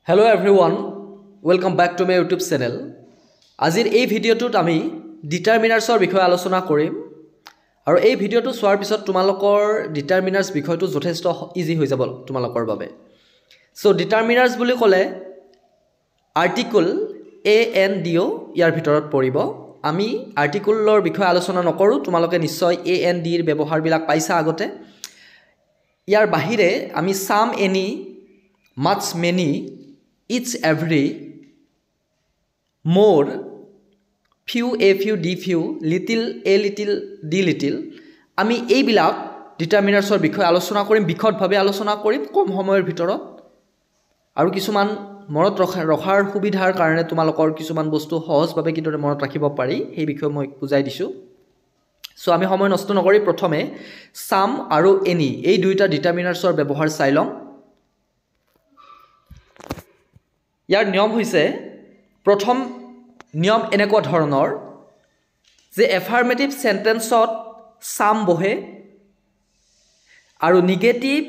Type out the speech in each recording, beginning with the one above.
Hello everyone, welcome back to my YouTube channel. আজিৰ এই ভিডিঅ'টোত আমি ডিটাৰমিনাৰ্ছৰ বিষয়ে আলোচনা কৰিম আৰু এই ভিডিঅ'টো চোৱাৰ পিছত তোমালোকৰ ডিটাৰমিনাৰ্ছ বিষয়টো যথেষ্ট ইজি হৈ যাব তোমালোকৰ বাবে। সো ডিটাৰমিনাৰ্ছ বুলি ক'লে আৰ্টিকল এ এন ডি ও ইয়াৰ ভিতৰত পৰিব। আমি আৰ্টিকলৰ বিষয়ে আলোচনা নকৰো, তোমালোকে নিশ্চয় এ এন ডি ৰ ব্যৱহাৰবিলাক পাইছা আগতে। ইয়াৰ বাহিৰে আমি সাম any much many each every more few a few d few little a little d little আমি এইবিলাক ডিটাৰমিনাৰ্ছৰ বিষয়ে আলোচনা কৰিম, বিশদভাৱে আলোচনা কৰিম কম সময়ৰ ভিতৰত। আৰু কিছুমান মনত ৰখাৰ সুবিধাৰ কাৰণে তোমালোকৰ কিছুমান বস্তু সহজভাৱে কিদৰে মনত ৰাখিব পাৰি সেই বিষয়ে মই বুজাই দিছো। সো আমি সময় নষ্ট নকৰি প্ৰথমে সাম আৰু এনি এই দুইটা ডিটাৰমিনাৰ্ছৰ ব্যৱহাৰ চাই লম। ইয়াৰ নিয়ম হৈছে, প্ৰথম নিয়ম এনেকুৱা ধৰণৰ যে এফাৰ্মেটিভ সেন্টেন্সত সাম বহে আৰু নিগেটিভ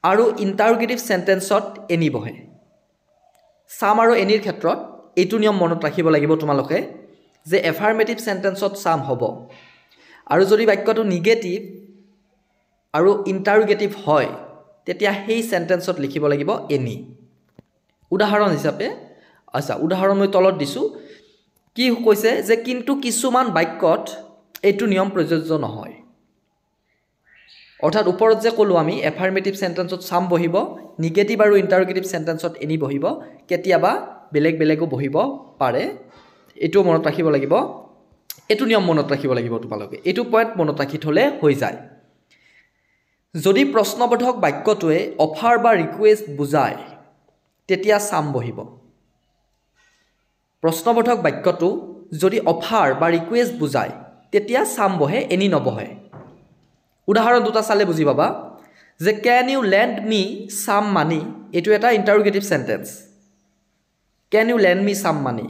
আৰু ইন্টাৰোগেটিভ সেন্টেন্সত এনি বহে। সাম আৰু এনিৰ ক্ষেত্ৰত এইটো নিয়ম মনত ৰাখিব লাগিব তোমালোকে যে এফাৰ্মেটিভ সেন্টেন্সত সাম হ'ব আৰু যদি বাক্যটো নিগেটিভ আৰু ইন্টাৰোগেটিভ হয় তেতিয়া সেই সেন্টেন্সত লিখিব লাগিব এনি। উদাহৰণ হিচাপে উদাহৰণ মই তলত দিছো, কি কৈছে যে কিন্তু কিছুমান বাক্যত এইটো নিয়ম প্ৰযোজ্য নহয়। অৰ্থাৎ ওপৰত যে ক'লো আমি এফাৰ্মেটিভ সেন্টেন্সত সাম বহিব, নিগেটিভ আৰু ইন্টাৰোগেটিভ সেন্টেন্সত এনি বহিব, কেতিয়াবা বেলেগ বেলেগো বহিব পাৰে। এইটো মনত ৰাখিব লাগিব, এইটো নিয়ম মনত ৰাখিব লাগিব তোমালোকে। এইটো পইণ্ট মনত ৰাখি থলে হৈ যায়। যদি প্ৰশ্নবোধক বাক্যটোৱে অফাৰ বা ৰিকুৱেষ্ট বুজায় তেতিয়া সাম বহিব। প্ৰশ্নবোধক বাক্যটো যদি অফাৰ বা ৰিকুৱেষ্ট বুজায় তেতিয়া সাম বহে, এনি নবহে। উদাহৰণ দুটা চালে বুজি পাবা যে can you lend me some money, এইটো এটা interrogative sentence. Can you lend me some money,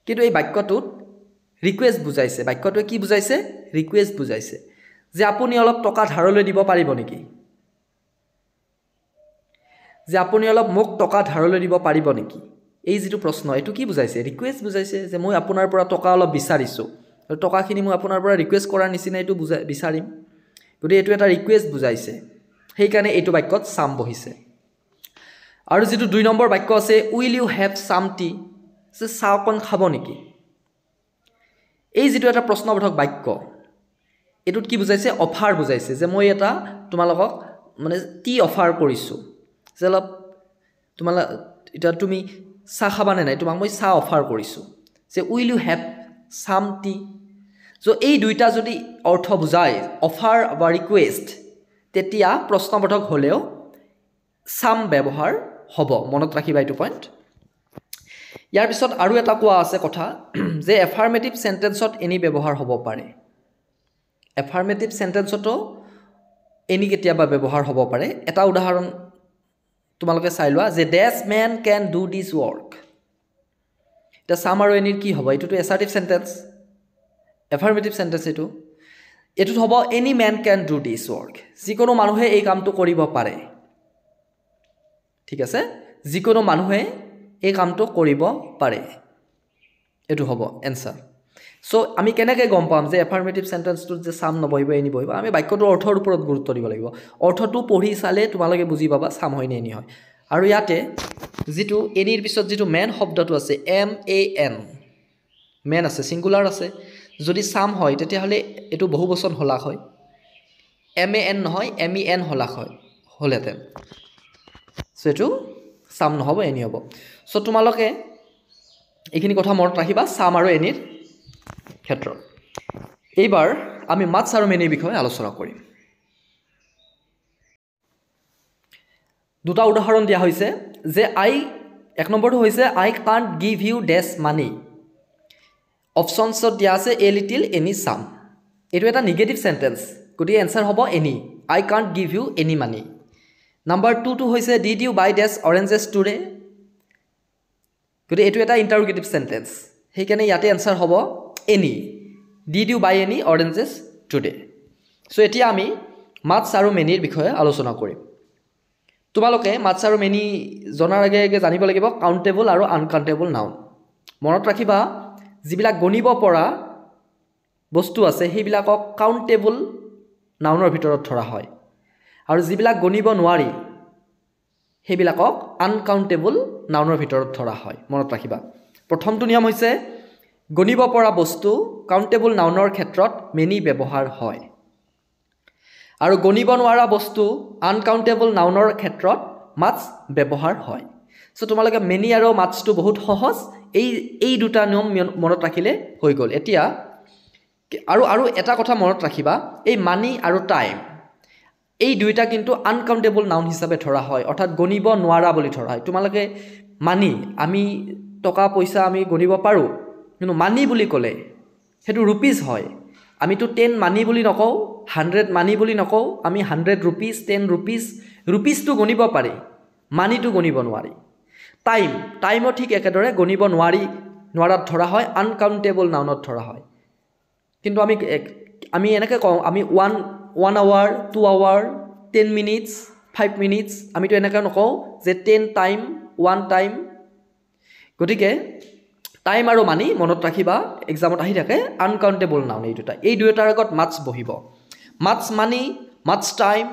কিন্তু এই বাক্যটোত ৰিকুৱেষ্ট বুজাইছে। বাক্যটোৱে কি বুজাইছে? ৰিকুৱেষ্ট বুজাইছে যে আপুনি অলপ টকা ধাৰলৈ দিব পাৰিব নেকি, যে আপুনি অলপ মোক টকা ধাৰলৈ দিব পাৰিব নেকি। এই যিটো প্ৰশ্ন এইটো কি বুজাইছে? ৰিকুৱেষ্ট বুজাইছে যে মই আপোনাৰ পৰা টকা অলপ বিচাৰিছো আৰু টকাখিনি মই আপোনাৰ পৰা ৰিকুৱেষ্ট কৰাৰ নিচিনা এইটো বিচাৰিম। গতিকে এইটো এটা ৰিকুৱেষ্ট বুজাইছে, সেইকাৰণে এইটো বাক্যত সাম বহিছে। আৰু যিটো 2 নম্বৰ বাক্য আছে will you have some tea, যে চাহ অকণ খাব নেকি। এই যিটো এটা প্ৰশ্নবোধক বাক্য এইটোত কি বুজাইছে? অফাৰ বুজাইছে যে মই এটা তোমালোকক মানে টি অফাৰ কৰিছো, যে অলপ তোমালোক এতিয়া তুমি চাহ খাবানে নাই, তোমাক মই চাহ অফাৰ কৰিছো, যে will you have some tea. So এই দুইটা যদি অৰ্থ বুজায় অফাৰ বা ৰিকুৱেষ্ট তেতিয়া প্ৰশ্নবোধক হ'লেও সাম ব্যৱহাৰ হ'ব। মনত ৰাখিবা এইটো পইণ্ট। ইয়াৰ পিছত আৰু এটা কোৱা আছে কথা যে এফাৰ্মেটিভ সেন্টেন্সত এনি ব্যৱহাৰ হ'ব পাৰে। এফাৰ্মেটিভ সেন্টেন্সতো এনি কেতিয়াবা ব্যৱহাৰ হ'ব পাৰে। এটা উদাহৰণ তোমালোকে চাই লোৱা যে dash men can do this work. এতিয়া সাম আৰু এনিৰ কি হ'ব? এইটোতো এছাৰ্টিভ সেন্টেন্স, এফাৰ্মেটিভ সেন্টেন্স। এইটোত হ'ব any man can do this work, যিকোনো মানুহে এই কামটো কৰিব পাৰে। ঠিক আছে, যিকোনো মানুহে এই কামটো কৰিব পাৰে, এইটো হ'ব এনসাৰ। সো আমি কেনেকৈ গম পাম যে এফাৰ্মেটিভ সেন্টেন্সটোত যে সাম নবহিব এনি বহিব? আমি বাক্যটোৰ অৰ্থৰ ওপৰত গুৰুত্ব দিব লাগিব। অৰ্থটো পঢ়ি চালে তোমালোকে বুজি পাবা সাম হয় নে এনি হয়। আৰু ইয়াতে যিটো এনিৰ পিছত যিটো মেন শব্দটো আছে MAN, মেন আছে, সিঙ্গুলাৰ আছে, যদি সাম হয় তেতিয়াহ'লে এইটো বহুবচন হলাক হয়। MAN নহয় MEN হলাক হয় হলেতেন। সো এইটো সাম নহ'ব, এনি হ'ব। সো তোমালোকে এইখিনি কথা মনত ৰাখিবা সাম আৰু এনিৰ ক্ষেত্ৰত। এইবাৰ আমি মাছ আৰু মেনিৰ বিষয়ে আলোচনা কৰিম। দুটা উদাহৰণ দিয়া হৈছে যে এক নম্বৰটো হৈছে I can't give you dash money. অপশ্যনছত দিয়া আছে এ লিটিল এনি সাম। এইটো এটা নিগেটিভ সেন্টেন্স, গতিকে এনসাৰ হ'ব any. I can't give you any money. Number 2টো হৈছে did you buy dash oranges today. গতিকে এইটো এটা ইন্টাৰোগেটিভ সেন্টেন্স, সেইকাৰণে ইয়াতে এনসাৰ হ'ব any. Did you buy any oranges today. So এতিয়া আমি মাছ আৰু মেনিৰ বিষয়ে আলোচনা কৰিম। তোমালোকে মাছ আৰু মেনি জনাৰ আগে আগে জানিব লাগিব কাউণ্টেবল আৰু আনকাউণ্টেবল নাউন মনত ৰাখিবা যিবিলাক গণিব পৰা বস্তু আছে সেইবিলাকক কাউণ্টেবল নাউনৰ ভিতৰত ধৰা হয় আৰু যিবিলাক গণিব নোৱাৰি সেইবিলাকক আনকাউণ্টেবল নাউনৰ ভিতৰত ধৰা হয় মনত ৰাখিবা প্ৰথমটো নিয়ম হৈছে গণিব পৰা বস্তু কাউণ্টেবল নাউনৰ ক্ষেত্ৰত মেনি ব্যৱহাৰ হয় আৰু গণিব নোৱাৰা বস্তু আনকাউণ্টেবল নাউনৰ ক্ষেত্ৰত মাছ ব্যৱহাৰ হয় সো তোমালোকে মেনি আৰু মাছটো বহুত সহজ এই দুটা নিয়ম মনত ৰাখিলে হৈ গ'ল এতিয়া আৰু এটা কথা মনত ৰাখিবা এই মানি আৰু টাইম এই দুইটা কিন্তু আনকাউণ্টেবল নাউন হিচাপে ধৰা হয় অৰ্থাৎ গণিব নোৱাৰা বুলি ধৰা হয় তোমালোকে মানি আমি টকা পইচা আমি গণিব পাৰোঁ কিন্তু মানি বুলি ক'লে সেইটো ৰুপিজ হয় আমিতো 10 মানি বুলি নকওঁ 100 মানি বুলি নকওঁ আমি 100 ৰুপিজ 10 ৰুপিজটো গণিব পাৰি মানিটো গণিব নোৱাৰি টাইমো ঠিক একেদৰে গণিব নোৱাৰাত ধৰা হয় আনকাউণ্টেবল নাউনত ধৰা হয় কিন্তু আমি এনেকৈ কওঁ আমি 1 আৱাৰ 2 আৱাৰ 10 মিনিটছ 5 মিনিটছ আমিতো এনেকৈ নকওঁ যে 10 টাইম 1 টাইম গতিকে টাইম আৰু মানি মনত ৰাখিবা এক্সামত আহি থাকে আনকাউণ্টেবল নাউন এই দুটাৰ আগত মাছ বহিব মাছ মানি মাছ টাইম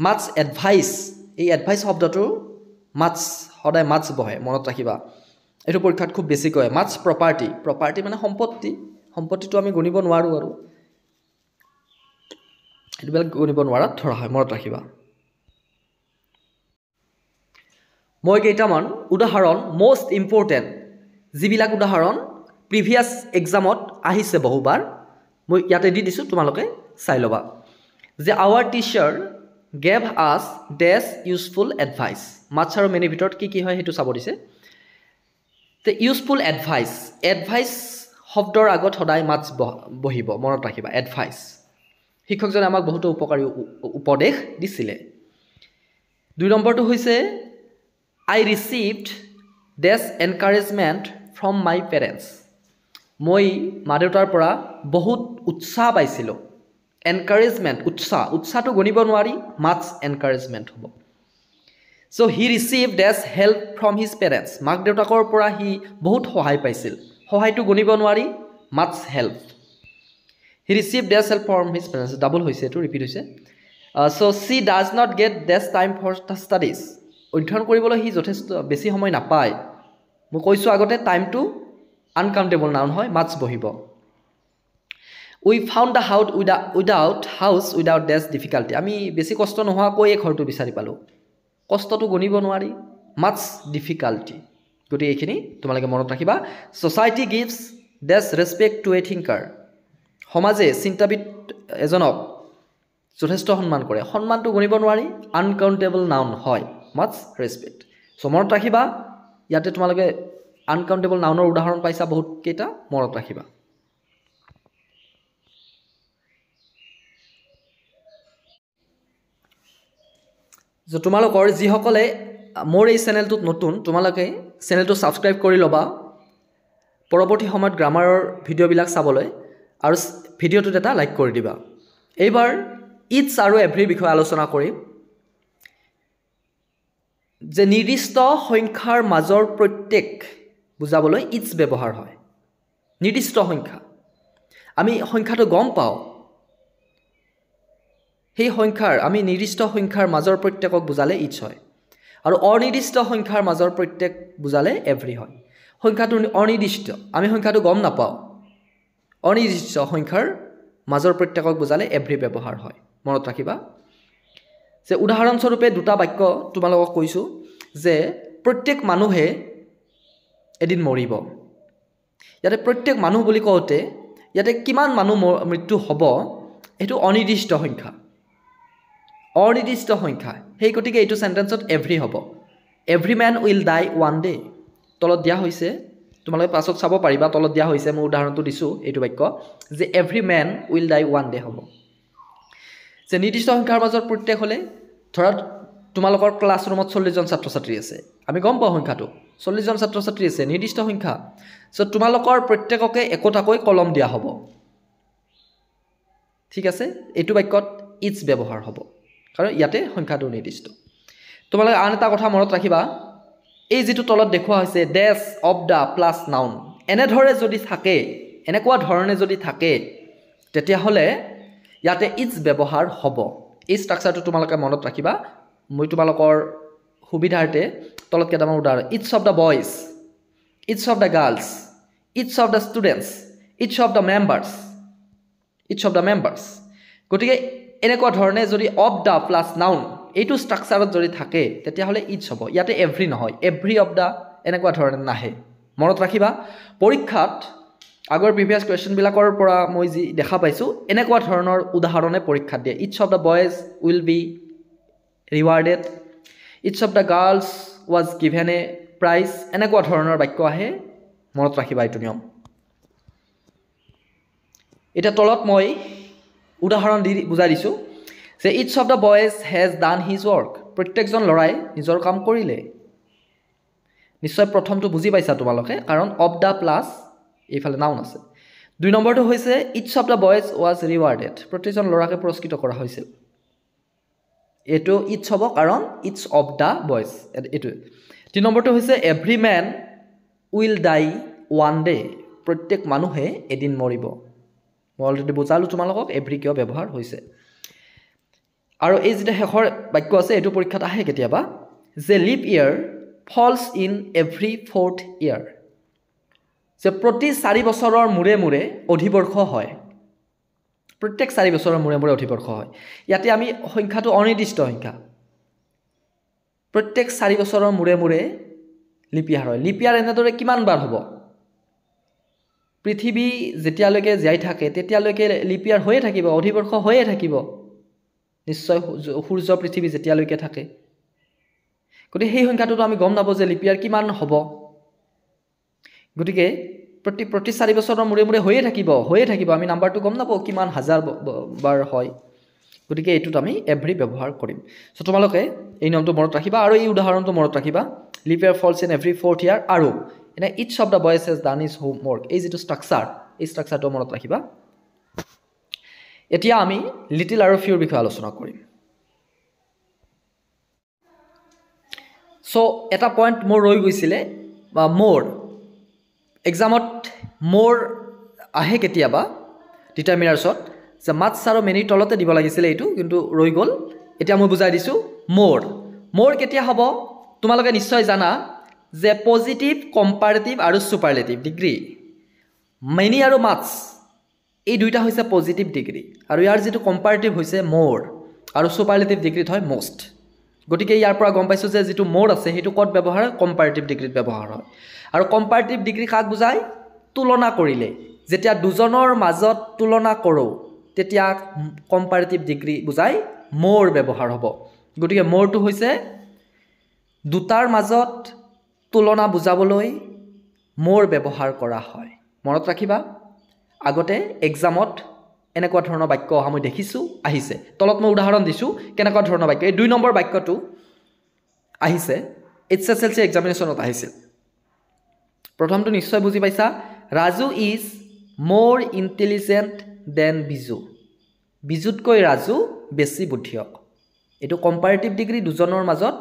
মাছ এডভাইচ এই এডভাইচ শব্দটো মাছ সদায় মাছ বহে মনত ৰাখিবা এইটো পৰীক্ষাত খুব বেছিকৈ মাছ প্ৰপাৰ্টি মানে সম্পত্তিটো আমি গণিব নোৱাৰোঁ আৰু এইবিলাক গণিব নোৱাৰাত ধৰা হয় মনত ৰাখিবা মই কেইটামান উদাহৰণ মোষ্ট ইম্পৰ্টেণ্ট যিবিলাক উদাহৰণ প্ৰিভিয়াছ এক্সামত আহিছে বহুবাৰ মই ইয়াতে দি দিছোঁ তোমালোকে চাই ল'বা যে আৱাৰ টিচাৰ গেভ আছ ডেছ ইউজফুল এডভাইচ মাছ আৰু মেনিৰ ভিতৰত কি হয় সেইটো চাব দিছে তে ইউজফুল এডভাইচ শব্দৰ আগত সদায় মাছ বহিব মনত ৰাখিবা এডভাইচ শিক্ষকজনে আমাক বহুতো উপকাৰী উপদেশ দিছিলে 2 নম্বৰটো হৈছে I received this encouragement from my parents. মই মা-দেউতাৰ পৰা বহুত উৎসাহ পাইছিলোঁ এনকাৰেজমেণ্ট উৎসাহটো গণিব নোৱাৰি মাছ এনকাৰেজমেণ্ট হ'ব so he received this help from his parents মাক দেউতাকৰ পৰা হি বহুত সহায় পাইছিল সহায়টো গণিব নোৱাৰি much help he received this help from his parents double হৈছে এটো ৰিপিট হৈছে so she does not get this time for studies অধ্যয়ন কৰিবলৈ হি যথেষ্ট বেছি সময় নাপায় মই কৈছোঁ আগতে টাইমটো আনকাউণ্টেবল নাউন হয় মাছ বহিব we found the house without this difficulty আমি বেছি কষ্ট নোহোৱাকৈ এই ঘৰটো বিচাৰি পালোঁ কষ্টটো গণিব নোৱাৰি মাছ ডিফিকাল্টি গতিকে এইখিনি তোমালোকে মনত ৰাখিবা society gives this respect to a thinker সমাজে চিন্তাবিদ এজনক যথেষ্ট সন্মান কৰে সন্মানটো গণিব নোৱাৰি আনকাউণ্টেবল নাউন হয় মাছ ৰেসপেক্ট সো মনত ৰাখিবা ইয়াতে তোমালোকে আনকাউণ্টেবল নাউনৰ উদাহৰণ পাইছা বহুত কেইটা মনত ৰাখিবা যে তোমালোকৰ যিসকলে মোৰ এই চেনেলটোত নতুন তোমালোকে চেনেলটো সাবস্ক্ৰাইব কৰি ল'বা পৰৱৰ্তী সময়ত গ্ৰামাৰৰ ভিডিঅ'বিলাক চাবলৈ আৰু ভিডিঅ'টোত এটা লাইক কৰি দিবা এইবাৰ ইটস আৰু এভৰি বিষয়ে আলোচনা কৰিম যে নিৰ্দিষ্ট সংখ্যাৰ মাজৰ প্ৰত্যেক বুজাবলৈ ইটস ব্যৱহাৰ হয় নিৰ্দিষ্ট সংখ্যা আমি সংখ্যাটো গম পাওঁ সেই সংখ্যাৰ আমি নিৰ্দিষ্ট সংখ্যাৰ মাজৰ প্ৰত্যেকক বুজালে ইটস হয় আৰু অনিৰ্দিষ্ট সংখ্যাৰ মাজৰ প্ৰত্যেক বুজালে এভৰি হয় সংখ্যাটো অনিৰ্দিষ্ট আমি সংখ্যাটো গম নাপাওঁ অনিৰ্দিষ্ট সংখ্যাৰ মাজৰ প্ৰত্যেকক বুজালে এভৰি ব্যৱহাৰ হয় মনত ৰাখিবা যে উদাহৰণস্বৰূপে দুটা বাক্য তোমালোকক কৈছোঁ যে প্ৰত্যেক মানুহে এদিন মৰিব ইয়াতে প্ৰত্যেক মানুহ বুলি কওঁতে ইয়াতে কিমান মানুহ মৃত্যু হ'ব এটো অনিৰ্দিষ্ট সংখ্যা সেই গতিকে এইটো সেন্টেন্সত এভৰি হ'ব every man will dye one day তলত দিয়া হৈছে তোমালোকে পাছত চাব পাৰিবা তলত দিয়া হৈছে মই উদাহৰণটো দিছোঁ এইটো বাক্য যে every man will dye one day হ'ব যে নিৰ্দিষ্ট সংখ্যাৰ মাজত প্ৰত্যেক হলে ধৰা তোমালোকৰ ক্লাছৰুমত 40 জন ছাত্ৰ ছাত্ৰী আছে আমি গম পাওঁ সংখ্যাটো 40 জন ছাত্ৰ ছাত্ৰী আছে নিৰ্দিষ্ট সংখ্যা সো তোমালোকৰ প্ৰত্যেককে একোটাকৈ কলম দিয়া হ'ব ঠিক আছে এইটো বাক্যত ইটস ব্যৱহাৰ হ'ব কাৰণ ইয়াতে সংখ্যাটো নিৰ্দিষ্ট তোমালোকে আন এটা কথা মনত ৰাখিবা এই যেটো তলত দেখুৱা হৈছে ডেছ অফ দা প্লাস নাউন এনেধৰে যদি থাকে এনেকুৱা ধৰণে যদি থাকে তেতিয়া হলে ইয়াতে ইটস ব্যৱহাৰ হ'ব এই ষ্ট্ৰাকচাৰটো তোমালোকে মনত ৰাখিবা মই তোমালোকৰ সুবিধাৰ্থে তলত কেইটামান উদাহৰণ it's of the boys it's of the girls it's of da students it's of da members গতিকে এনেকুৱা ধৰণে যদি অফ দা প্লাস নাউন এইটো ষ্ট্ৰাকচাৰত যদি থাকে তেতিয়া হলে ইটস হ'ব ইয়াতে এভৰি নহয় এভৰি অফ দা এনেকুৱা ধৰণে নাহে মনত ৰাখিবা পৰীক্ষাত আগৰ প্ৰিভিয়াস কোৱেশ্চন বিলাকৰ পৰা মই যি দেখা পাইছো এনেকুৱা ধৰণৰ উদাহৰণে পৰীক্ষাত দিয়ে each of the boys will be rewarded each of the girls was given a prize এনেকুৱা ধৰণৰ বাক্য আহে মনত ৰাখিবা এইটো নিয়ম এটা তলত মই উদাহৰণ দি বুজাই দিছো যে it's of the boys has done his work প্ৰত্যেকজন লৰাই নিজৰ কাম কৰিলে নিশ্চয় প্ৰথমটো বুজি পাইছা তোমালোকে কাৰণ অফ দা প্লাস এইফালে নাউন আছে দুই নম্বৰটো হৈছে it's of the boys was rewarded প্ৰত্যেকজন লৰাকে পুৰস্কৃত কৰা হৈছিল এটো ইটস হ'ব কাৰণ ইটস অফ দা বয়েজ এটো তিন নম্বৰটো হৈছে every man will dye one day প্ৰত্যেক মানুহে এদিন মৰিব মই অলৰেডি বুজালো তোমালোকক এভৰি কিয় ব্যৱহাৰ হৈছে আৰু এই যেটা শেষৰ বাক্য আছে এটো পৰীক্ষাত আহে কেতিয়াবা যে leap year falls in every fourth year যে প্ৰতি 4 বছৰৰ মূৰে মূৰে অধিবৰ্ষ হয় প্ৰত্যেক 4 বছৰৰ মূৰে মূৰে অধিবৰ্ষ হয় ইয়াতে আমি সংখ্যাটো অনিৰ্দিষ্ট সংখ্যা প্ৰত্যেক 4 বছৰৰ মূৰে মূৰে লিপ ইয়াৰ হয় লিপ ইয়াৰ এনেদৰে কিমান বাৰ হ'ব পৃথিৱী যেতিয়ালৈকে জীয়াই থাকে তেতিয়ালৈকে লিপ ইয়াৰ হৈয়ে থাকিব অধিবৰ্ষ হৈয়ে থাকিব নিশ্চয় সূৰ্য পৃথিৱী যেতিয়ালৈকে থাকে গতিকে সেই সংখ্যাটো আমি গম নাপাব যে লিপ ইয়াৰ কিমান হ'ব গতিকে প্ৰতি 4 বছৰৰ মূৰে মূৰে হৈয়ে থাকিব আমি নাম্বাৰটো গম নাপাও কিমান হাজাৰ বাৰ হয় গতিকে এইটোত আমি এভৰি ব্যৱহাৰ কৰিম সো তোমালোকে এই নিয়মটো মনত ৰাখিবা আৰু এই উদাহৰণটো মনত ৰাখিবা leap year falls in every fourth year আৰু এনে each of the boys has done his homework এই যেটো ষ্ট্ৰাকচাৰ এই ষ্ট্ৰাকচাৰটো মনত ৰাখিবা এতিয়া আমি লিটল আৰু ফিউৰ বিষয়ে আলোচনা কৰিম সো এটা পইণ্ট মোৰ ৰৈ গৈছিলে বা মোৰ এক্সামত মোৰ আহে কেতিয়াবা ডিটাৰমিনাৰ্ছত যে মাছ আৰু মেনিৰ তলতে দিব লাগিছিলে এইটো কিন্তু ৰৈ গ'ল এতিয়া মই বুজাই দিছো মোৰ কেতিয়া হ'ব তোমালোকে নিশ্চয় জানা যে পজিটিভ কম্পাৰেটিভ আৰু সুপাৰলেটিভ ডিগ্ৰী মেনি আৰু মাছ এই দুইটা হৈছে পজিটিভ ডিগ্ৰী আৰু ইয়াৰ যেটো কম্পাৰেটিভ হৈছে মোৰ আৰু সুপাৰলেটিভ ডিগ্ৰীত হয় মোস্ট গতিকে ইয়াৰ পৰা গম পাইছো যে যেটো মোৰ আছে হেতু কত ব্যৱহাৰ হয় কম্পাৰেটিভ ডিগ্ৰীত ব্যৱহাৰ হয় আৰু কম্পাৰেটিভ ডিগ্ৰী কাক বুজায় তুলনা কৰিলে যেতিয়া দুজনৰ মাজত তুলনা কৰো তেতিয়া কম্পাৰেটিভ ডিগ্ৰী বুজায় মোৰ ব্যৱহাৰ হ'ব গতিকে মোৰটো হৈছে দুটাৰ মাজত তুলনা বুজাবলৈ মোৰ ব্যৱহাৰ কৰা হয় মনত ৰাখিবা আগতে এক্সামত এনেকুৱা ধৰণৰ বাক্য অহা মই দেখিছো আহিছে তলত মই উদাহৰণ দিছো কেনেকুৱা ধৰণৰ বাক্য এই 2 নম্বৰ বাক্যটো আহিছে এইচএসএলসি এক্সামিনেশনত আহিছিল প্ৰথমটো নিশ্চয় বুজি পাইছা Raju is more intelligent than বিজুতকৈ ৰাজু বেছি বুদ্ধিয়ক এটো কম্পাৰেটিভ ডিগ্ৰী দুজনৰ মাজত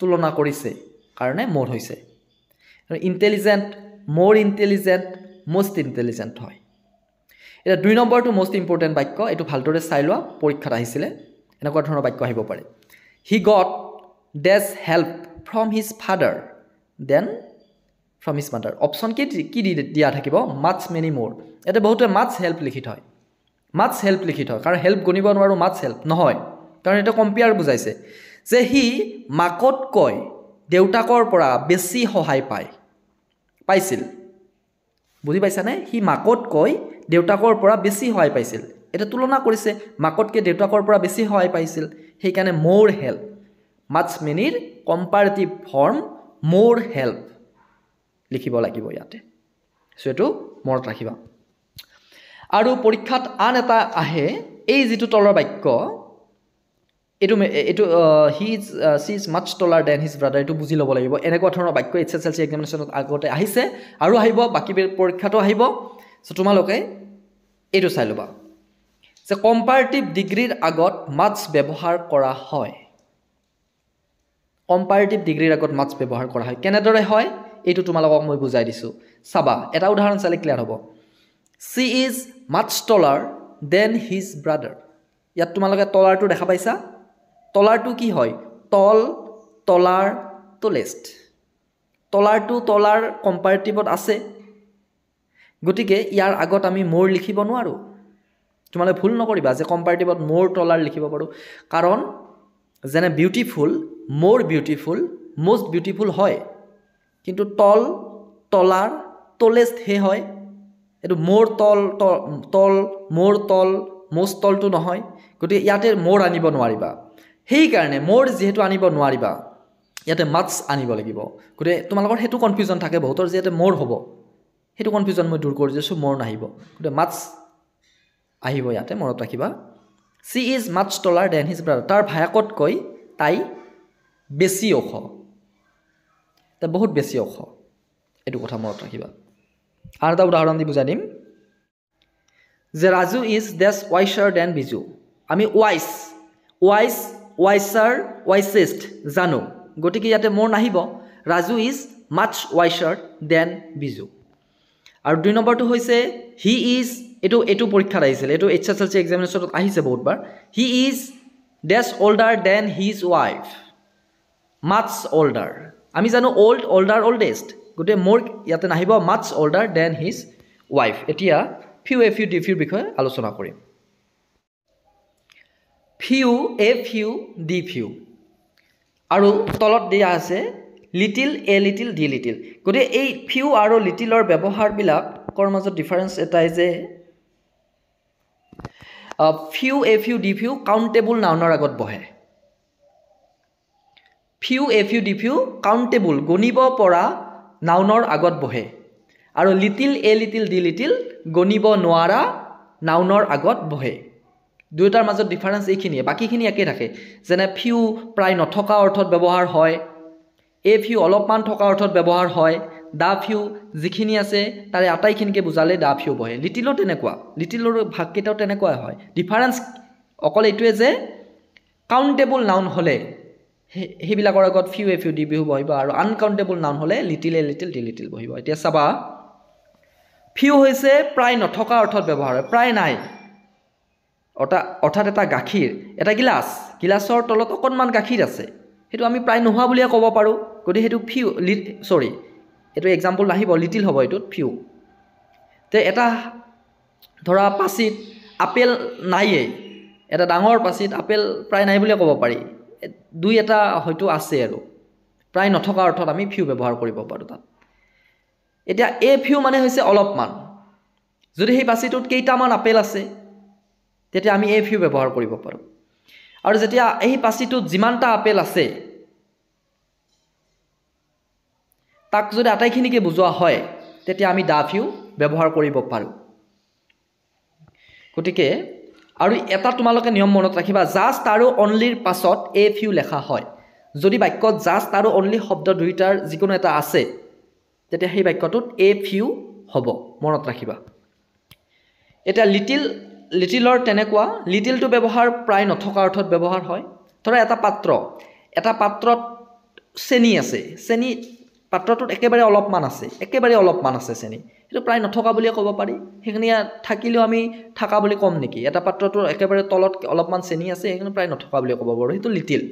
তুলনা কৰিছে কাৰণে মোৰ হৈছে ইন্টেলিজেন্ট মোৰ ইন্টেলিজেন্ট মোস্ট ইন্টেলিজেন্ট হয় এটা 2 নম্বৰটো মোস্ট ইম্পৰ্টেন্ট বাক্য এটো ভালদৰে চাই লোৱা পৰীক্ষাত আহিছিলে এনেকুৱা ধৰণৰ বাক্য আহিব পাৰে he got dash help from his father than from his mother option কি দিয়া থাকিব মাছ মেনি মোৰ এটা বহুতে মাছ হেল্প লিখি থয় কাৰণ হেল্প গনিব নোৱাৰো মাছ হেল্প নহয় কাৰণ এটা কম্পেয়াৰ বুজাইছে যে হি মাকতকৈ দেউতাকৰ পৰা বেছি সহায় পাইছিল বুজি পাইছানে হি মাকতকৈ দেউতাকৰ পৰা বেছি সহায় পাইছিল এটা তুলনা কৰিছে মাকতকৈ দেউতাকৰ পৰা বেছি সহায় পাইছিল সেই কাৰণে মোৰ হেল্প মাছ মেনিৰ কম্পাৰেটিভ ফৰ্ম মোৰ হেল্প লিখিব লাগিব ইয়াতে সো এটো মনত ৰাখিবা আৰু পৰীক্ষাত আন এটা আহে এই যেটো তলৰ বাক্য এটো he is much taller than his brother এটো বুজি ল'ব লাগিব এনেকুৱা ধৰণৰ বাক্য এইচএসএলসি এক্সামিনেশনত আগতে আহিছে আৰু আহিব বাকি পৰীক্ষাটো আহিব সো তোমালোকে এটো চাই লবা যে কম্পাৰেটিভ ডিগ্ৰীৰ আগত মাছ ব্যৱহাৰ কৰা হয় কম্পাৰেটিভ ডিগ্ৰীৰ আগত মাছ ব্যৱহাৰ কৰা হয় কেনেদৰে হয় এইটো তোমালোকক মই বুজাই দিছোঁ চাবা এটা উদাহৰণ চালে ক্লিয়াৰ হ'ব সি is much taller than his brother ইয়াত তোমালোকে টলাৰটো দেখা পাইছা টলাৰটো কি হয় টল টলাৰ টলেষ্ট টলাৰটো টলাৰ কম্পাৰেটিভত আছে গতিকে ইয়াৰ আগত আমি মোৰ লিখিব নোৱাৰোঁ তোমালোকে ভুল নকৰিবা যে কম্পাৰেটিভত মোৰ টলাৰ লিখিব পাৰোঁ কাৰণ যেনে বিউটিফুল মোৰ বিউটিফুল most বিউটিফুল হয় কিন্তু টল টলাৰ টলেষ্ট হে হয় এটো মোৰ টল টল মোৰ টল most টলটো নহয় গতিকে ইয়াতে মোৰ আনিব নোৱাৰিবা সেই কাৰণে মোৰ যেহেতু আনিব নোৱাৰিবা ইয়াতে মাছ আনিব লাগিব গতিকে তোমালোকৰ হেতু কনফিউজন থাকে বহুতৰ যেতে মোৰ হ'ব হেতু কনফিউজন মই দূৰ কৰি দিছো মোৰ নাহিব গতিকে মাছ আহিব ইয়াতে মনত ৰাখিবা সি is much taller than his brother তাৰ ভায়াকতকৈ তাই বেছি ওখ তাই বহুত বেছি ওখ এইটো কথা মনত ৰাখিবা আৰু এটা উদাহৰণ দি বুজাই দিম যে Raju is dash wiser than Biju আমি ৱাইচাৰ ৱাইচেষ্ট জানো গতিকে ইয়াতে মোৰ নাহিব Raju is much wiser than Biju আৰু 2 নম্বৰটো হৈছে হি ইজ এটো পৰীক্ষাত আহিছিল এটো HSLC এক্সামিনেশ্যনত আহিছে বহুতবাৰ he is dash older than his wife much older আমি জানো old older oldest গতে মোৰ ইয়াতে নাহিব মাছ older দেন হিজ ৱাইফ এতিয়া few বিষয়ে আলোচনা কৰিম few আৰু তলত দিয়া আছে little a little the little গতে এই few আৰু লিটিলৰ ব্যৱহাৰবিলাকৰ মাজত ডিফাৰেন্স এটাই যে few কাউন্টেবল নাউনৰ আগত বহে few কাউন্টেবল গণিব পৰা নাউনৰ আগত বহে আৰু little a little the little গণিব নোৱাৰা নাউনৰ আগত বহে দুইটাৰ মাজত ডিফাৰেন্স এইখিনিয়ে বাকিখিনি একে থাকে যেনে few প্ৰায় নথকা অৰ্থত ব্যৱহাৰ হয় এ few অলপমান থকা অৰ্থত ব্যৱহাৰ হয় দা few যিখিনি আছে তাৰে আটাইখিনিকে বুজালে দা few বহে লিটিলৰ তেনেকুৱা লিটিলৰ ভাগকেইটাও তেনেকুৱা হয় ডিফাৰেন্স অকল এইটোৱে যে কাউন্টেবল নাউন হলে হেবিলাকৰ আগত few বহিব আৰু আনকাউন্টেবল নাউন হলে little a little the little বহিব এতিয়া চাবা few হৈছে প্ৰায় নথকা অৰ্থত ব্যৱহাৰ হয় প্ৰায় নাই অৰ্থাৎ এটা গাখীৰ এটা গিলাছৰ তলত অকণমান গাখীৰ আছে হেতু আমি প্ৰায় নোহোৱা বুলিয়ে ক'ব পাৰো গতি হেতু few এটো एग्जांपल নাহিব লিটিল হ'ব এটো few তে এটা ধৰা পাছিত আপেল নাইয়ে এটা ডাঙৰ পাছিত আপেল প্ৰায় নাই বুলি ক'ব পাৰি দুই এটা হয়তো আছে আৰু প্ৰায় নথকা অৰ্থত আমি few ব্যৱহাৰ কৰিব পাৰো তাত এতিয়া এ few মানে হৈছে অলপমান যদি সেই পাছিটোত কেইটামান আপেল আছে তেতিয়া আমি এ few ব্যৱহাৰ কৰিব পাৰো আৰু যেতিয়া এই পাছিটোত যিমানটা আপেল আছে তাক যদি আটাইখিনিকে বুজোৱা হয় তেতিয়া আমি দা few ব্যৱহাৰ কৰিব পাৰো গতিকে আৰু এটা তোমালোকে নিয়ম মনত ৰাখিবা জাস্ট আৰু অনলিৰ পাছত এ few লেখা হয় যদি বাক্যত জাস্ট আৰু অনলি শব্দ দুইটাৰ যিকোনো এটা আছে তেতিয়া সেই বাক্যটোত এ few হ'ব মনত ৰাখিবা এটা লিটিলৰ তেনেকুৱা লিটিলটো ব্যৱহাৰ প্ৰায় নথকা অৰ্থত ব্যৱহাৰ হয় ধৰা এটা পাত্ৰত চেনি আছে চেনি পাত্ৰটোত একেবাৰে অলপমান আছে চেনি এটো প্ৰায় নথকা বুলি ক'ব পাৰি হেখিনি থাকিলেও আমি থাকা বুলি কম নেকি এটা পাত্ৰটোৰ একেবাৰে তলত অলপমান চেনি আছে হেখিনি প্ৰায় নথকা বুলি ক'ব পাৰো হেতু লিটিল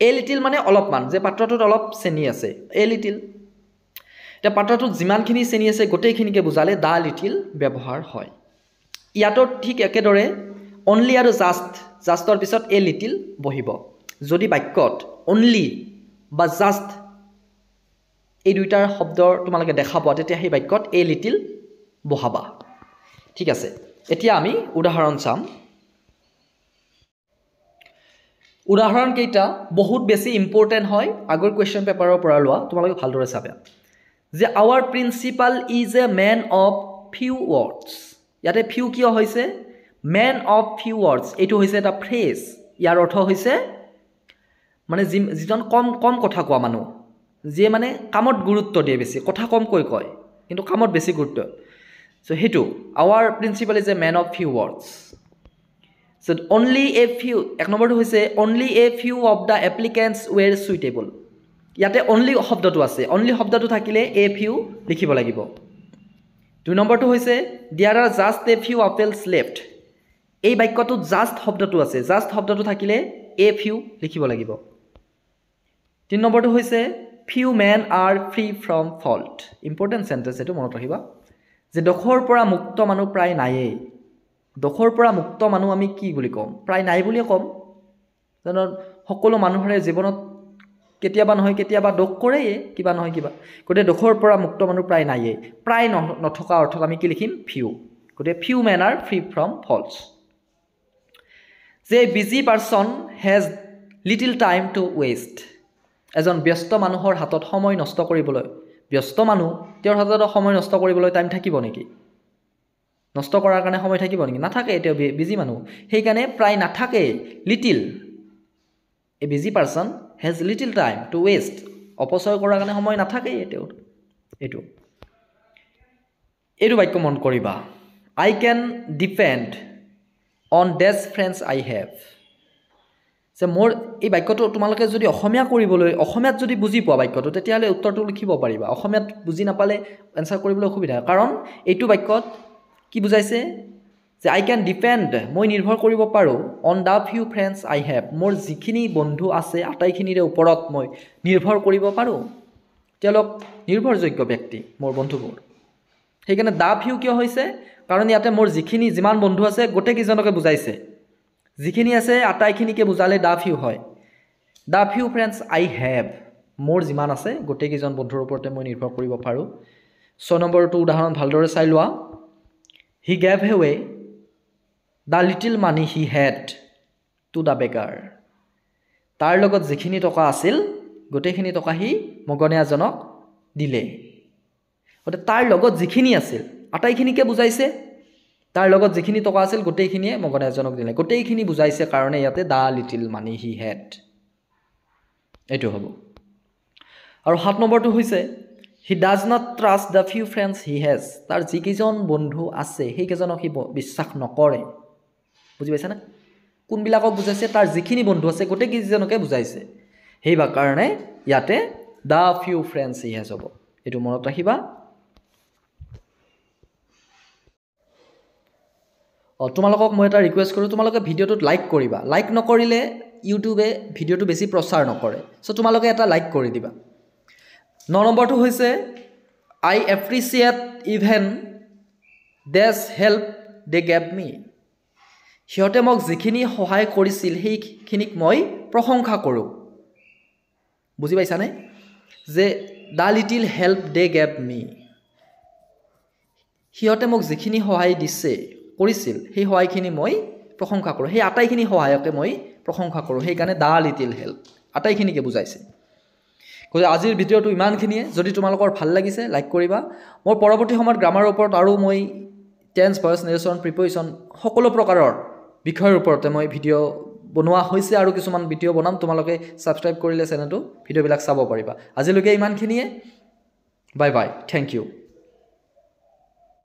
এ লিটিল মানে অলপমান যে পাত্ৰটোত অলপ চেনি আছে এ লিটিল এটা পাত্ৰটোত যিমানখিনি চেনি আছে গোটেইখিনিকে বুজালে দা লিটিল ব্যৱহাৰ হয় ইয়াতো ঠিক একেদৰে অনলি আৰু জাস্টৰ পিছত এ লিটিল বহিব যদি বাক্যত অনলি বা জাস্ট এই দুইটাৰ শব্দৰ তোমালোকে দেখা পোৱা তেতিয়া সেই বাক্যত এ লিটিল বহাবা ঠিক আছে এতিয়া আমি উদাহৰণ চাম উদাহৰণ কেইটা বহুত বেছি ইম্পৰ্টেন্ট হয় আগৰ কোৱেশ্চন পেপাৰৰ পৰা লোৱা তোমালোকে ভালদৰে চাবা যে our principal is a man of few words ইয়াতে ফিউ কিয় হৈছে ম্যান অফ ফিউ ওয়ার্ডস এটো হৈছে এটা ফ্ৰেজ ইয়াৰ অৰ্থ হৈছে মানে যিজন কম কথা কোৱা মানুহ যে মানে কামত গুৰুত্ব দিয়ে বেছি কথা কমকৈ কয় কিন্তু কামত বেছি গুৰুত্ব সো হেতু our principal is a man of few words So only a few, এক নম্বৰটো হৈছে only a few of the applicants were suitable. ইয়াতে only শব্দটো আছে, only শব্দটো থাকিলে a few লিখিব লাগিব। 2 নম্বৰটো হৈছে there are just a few apples left. এই বাক্যটোত just শব্দটো আছে, just শব্দটো থাকিলে a few লিখিব লাগিব। 3 নম্বৰটো হৈছে few men are free from fault. Important sentence এটো মনত ৰাখিবা যে দোষৰ পৰা মুক্ত মানুহ প্ৰায় নাইয়ে। দোষৰ পৰা মুক্ত মানুহ আমি কি বুলি কম? প্ৰায় নাই বুলিয়ে কম। কাৰণ সকলো মানুহৰে জীৱনত কেতিয়াবা নহয় কেতিয়াবা দোষ কৰেই, কিবা নহয় কিবা। গতিকে দোষৰ পৰা মুক্ত মানুহ প্ৰায় নাইয়ে। প্ৰায় নথকা অৰ্থত আমি কি লিখিম? few. গতিকে few men are free from faults. যে busy person has little time to waste. এজন ব্যস্ত মানুহৰ হাতত সময় নষ্ট কৰিবলৈ, ব্যস্ত মানুহ তেওঁৰ হাতত সময় নষ্ট কৰিবলৈ টাইম থাকিব নেকি? নষ্ট কৰাৰ কাৰণে সময় থাকিব নেকি? নাথাকে, তেওঁ বিজি মানুহ, সেইকাৰণে প্ৰায় নাথাকে। Little, a busy person has little time to waste, অপচয় কৰাৰ কাৰণে সময় নাথাকেই তেওঁৰ। এইটো বাক্য মন কৰিবা, I can depend on these friends I have. যে মোৰ এই বাক্যটো তোমালোকে যদি অসমীয়া কৰিবলৈ, অসমীয়াত যদি বুজি পোৱা বাক্যটো, তেতিয়াহ'লে উত্তৰটো লিখিব পাৰিবা। অসমীয়াত বুজি নাপালে এনচাৰ কৰিবলৈ অসুবিধা, কাৰণ এইটো বাক্যত কি বুজাইছে যে আই কেন ডিপেণ্ড, মই নিৰ্ভৰ কৰিব পাৰোঁ, on the few friends I have, মোৰ যিখিনি বন্ধু আছে আটাইখিনিৰে ওপৰত মই নিৰ্ভৰ কৰিব পাৰোঁ। তেওঁলোক নিৰ্ভৰযোগ্য ব্যক্তি মোৰ বন্ধুবোৰ। সেইকাৰণে দ্য ফিউ কিয় হৈছে? কাৰণ ইয়াতে মোৰ যিমান বন্ধু আছে গোটেইকেইজনকে বুজাইছে। যিখিনি আছে আটাইখিনিকে বুজালে দ্য ফিউ হয়। The few friends I have, মোৰ যিমান আছে গোটেইকেইজন বন্ধুৰ ওপৰতে মই নিৰ্ভৰ কৰিব পাৰোঁ। 6 নম্বৰটো উদাহৰণ ভালদৰে চাই লোৱা। He gave away the little money he had to the beggar. তাৰ লগত যিখিনি টকা আছিল গোটেইখিনি টকা সি মগনীয়াজনক দিলে। গতিকে তাৰ লগত যিখিনি আছিল আটাইখিনিকে বুজাইছে, তাৰ লগত যিখিনি টকা আছিল গোটেইখিনিয়ে মগনীয়াজনক দিলে। গোটেইখিনি বুজাইছে কাৰণে ইয়াতে the little money he had, এইটো হ'ব। আৰু 7 নম্বৰটো হৈছে he does not trust the few friends he has, তাৰ যিকেইজন বন্ধু আছে সেইকেইজনক সি বিশ্বাস নকৰে। বুজি পাইছানে? কোনবিলাকক বুজাইছে? তাৰ যিখিনি বন্ধু আছে গোটেইকেইজনকে বুজাইছে। সেই কাৰণে ইয়াতে the few friends he has হ'ব। এইটো মনত ৰাখিবা। তোমালোকক মই এটা ৰিকুৱেষ্ট কৰোঁ, তোমালোকে ভিডিঅ'টোত লাইক কৰিবা। লাইক নকৰিলে ইউটিউবে ভিডিঅ'টো বেছি প্ৰচাৰ নকৰে, চ' তোমালোকে এটা লাইক কৰি দিবা। 9 নম্বৰটো হৈছে I appreciate even these help they gave me, সিহঁতে মোক যিখিনি সহায় কৰিছিল সেইখিনিক মই প্ৰশংসা কৰোঁ। বুজি পাইছানে? যে the little help they gave me, সিহঁতে মোক যিখিনি সহায় কৰিছিল সেই সহায়খিনি মই প্ৰশংসা কৰোঁ। সেই আটাইখিনি সহায়কে মই প্ৰশংসা কৰোঁ, সেইকাৰণে দ্য লিটিল হেল্প, আটাইখিনিকে বুজাইছে। গতিকে আজিৰ ভিডিঅ'টো ইমানখিনিয়ে। যদি তোমালোকৰ ভাল লাগিছে লাইক কৰিবা। মোৰ পৰৱৰ্তী সময়ত গ্ৰামাৰৰ ওপৰত আৰু মই টেন্স, ভইচ, নেৰেশ্যন, প্ৰিপ'জিশ্যন সকলো প্ৰকাৰৰ বিষয়ৰ ওপৰতে মই ভিডিঅ' বনোৱা হৈছে আৰু কিছুমান ভিডিঅ' বনাম। তোমালোকে ছাবস্ক্ৰাইব কৰিলে চেনেলটো ভিডিঅ'বিলাক চাব পাৰিবা। আজিলৈকে ইমানখিনিয়ে। Bye bye, thank U.